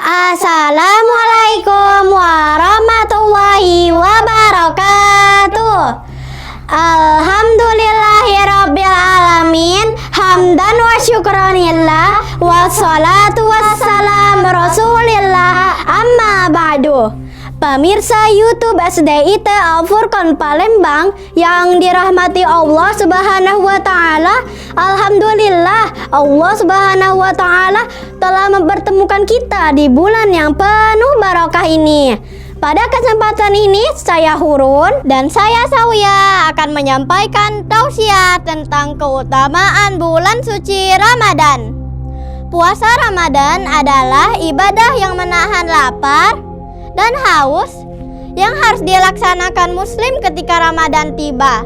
Assalamualaikum warahmatullahi wabarakatuh. Alhamdulillahirabbil alamin, hamdan wa syukranillah, wassalatu wassalam rasulillah, amma ba'du. Pemirsa YouTube SDIT Al-Furqan Palembang yang dirahmati Allah Subhanahu wa taala, alhamdulillah Allah Subhanahu wa taala telah mempertemukan kita di bulan yang penuh barokah ini. Pada kesempatan ini saya Hurun dan saya Sauya akan menyampaikan tausiah tentang keutamaan bulan suci Ramadan. Puasa Ramadan adalah ibadah yang menahan lapar dan haus yang harus dilaksanakan muslim ketika Ramadan tiba.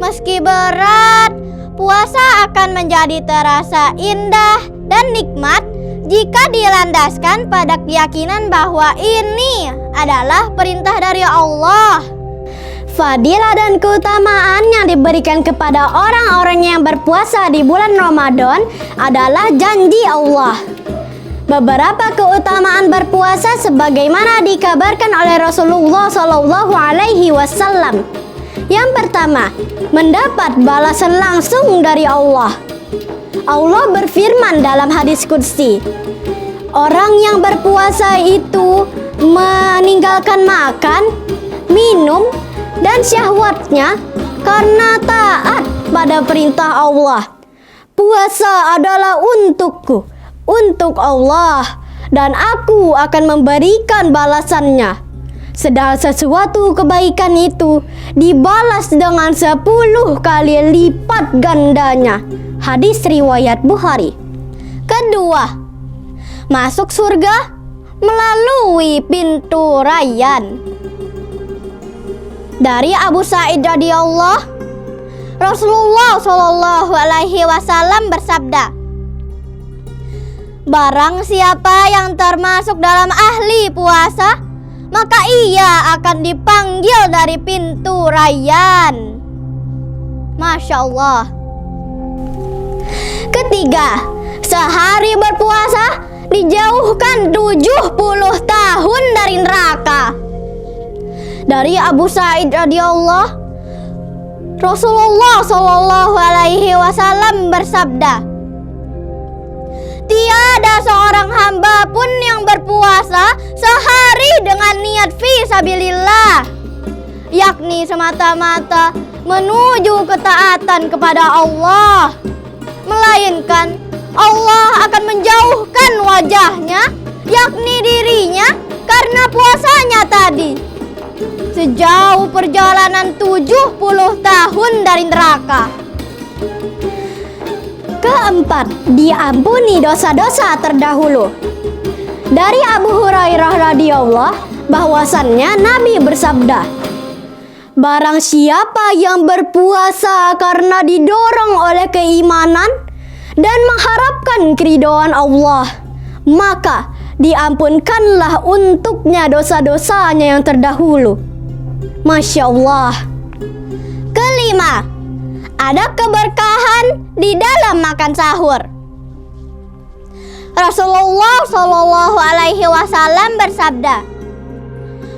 Meski berat, puasa akan menjadi terasa indah dan nikmat jika dilandaskan pada keyakinan bahwa ini adalah perintah dari Allah. Fadilah dan keutamaan yang diberikan kepada orang-orang yang berpuasa di bulan Ramadan adalah janji Allah. Beberapa keutamaan berpuasa sebagaimana dikabarkan oleh Rasulullah SAW. Yang pertama, mendapat balasan langsung dari Allah. Allah berfirman dalam hadis qudsi, orang yang berpuasa itu meninggalkan makan, minum, dan syahwatnya karena taat pada perintah Allah. Puasa adalah untukku, untuk Allah, dan aku akan memberikan balasannya. Sedang sesuatu kebaikan itu dibalas dengan 10 kali lipat gandanya. Hadis riwayat Bukhari. Kedua, masuk surga melalui pintu Rayyan. Dari Abu Sa'id radhiyallahu, Rasulullah SAW bersabda, barang siapa yang termasuk dalam ahli puasa, maka ia akan dipanggil dari pintu Rayyan. Masya Allah. Ketiga, sehari berpuasa dijauhkan 70 tahun dari neraka. Dari Abu Sa'id radhiyallahu, Rasulullah SAW bersabda, tiada seorang hamba pun yang berpuasa sehari dengan niat fisabilillah, yakni semata-mata menuju ketaatan kepada Allah, melainkan Allah akan menjauhkan wajahnya, yakni dirinya, karena puasanya tadi, sejauh perjalanan 70 tahun dari neraka. Keempat, diampuni dosa-dosa terdahulu. Dari Abu Hurairah radhiyallahu bahwasannya Nabi bersabda, barang siapa yang berpuasa karena didorong oleh keimanan dan mengharapkan keridhaan Allah, maka diampunkanlah untuknya dosa-dosanya yang terdahulu. Masya Allah. Kelima, ada keberkahan di dalam makan sahur. Rasulullah SAW bersabda,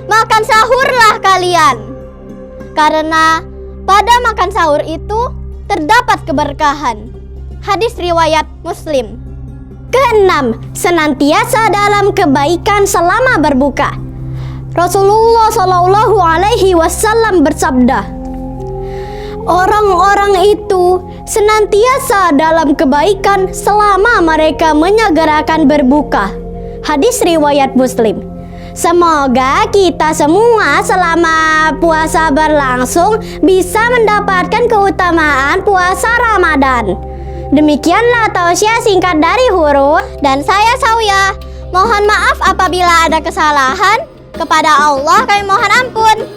makan sahurlah kalian, karena pada makan sahur itu terdapat keberkahan. Hadis riwayat Muslim. Keenam, senantiasa dalam kebaikan selama berbuka. Rasulullah SAW bersabda, orang-orang itu senantiasa dalam kebaikan selama mereka menyegerakan berbuka. Hadis riwayat Muslim. Semoga kita semua selama puasa berlangsung bisa mendapatkan keutamaan puasa Ramadan. Demikianlah tausiah singkat dari Hurun dan saya Sauya. Mohon maaf apabila ada kesalahan. Kepada Allah kami mohon ampun.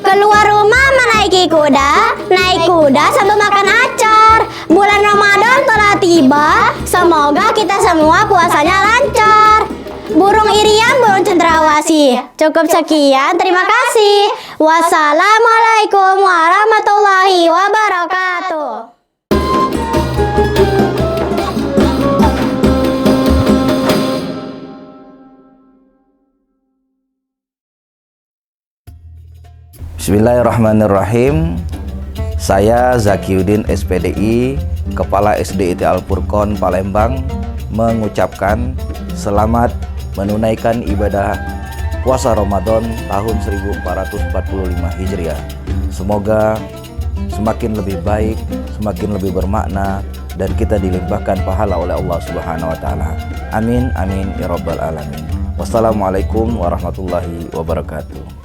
Keluar rumah menaiki kuda, naik kuda sambil makan acar. Bulan Ramadan telah tiba, semoga kita semua puasanya lancar. Burung irian, burung cendrawasih. Cukup sekian, terima kasih. Wassalamualaikum warahmatullahi wabarakatuh. Bismillahirrahmanirrahim. Saya Zakiuddin SPDI, Kepala SDIT Al-Furqon Palembang, mengucapkan selamat menunaikan ibadah puasa Ramadan tahun 1445 Hijriah. Semoga semakin lebih baik, semakin lebih bermakna, dan kita dilimpahkan pahala oleh Allah Subhanahu wa taala. Amin amin ya rabbal alamin. Wassalamualaikum warahmatullahi wabarakatuh.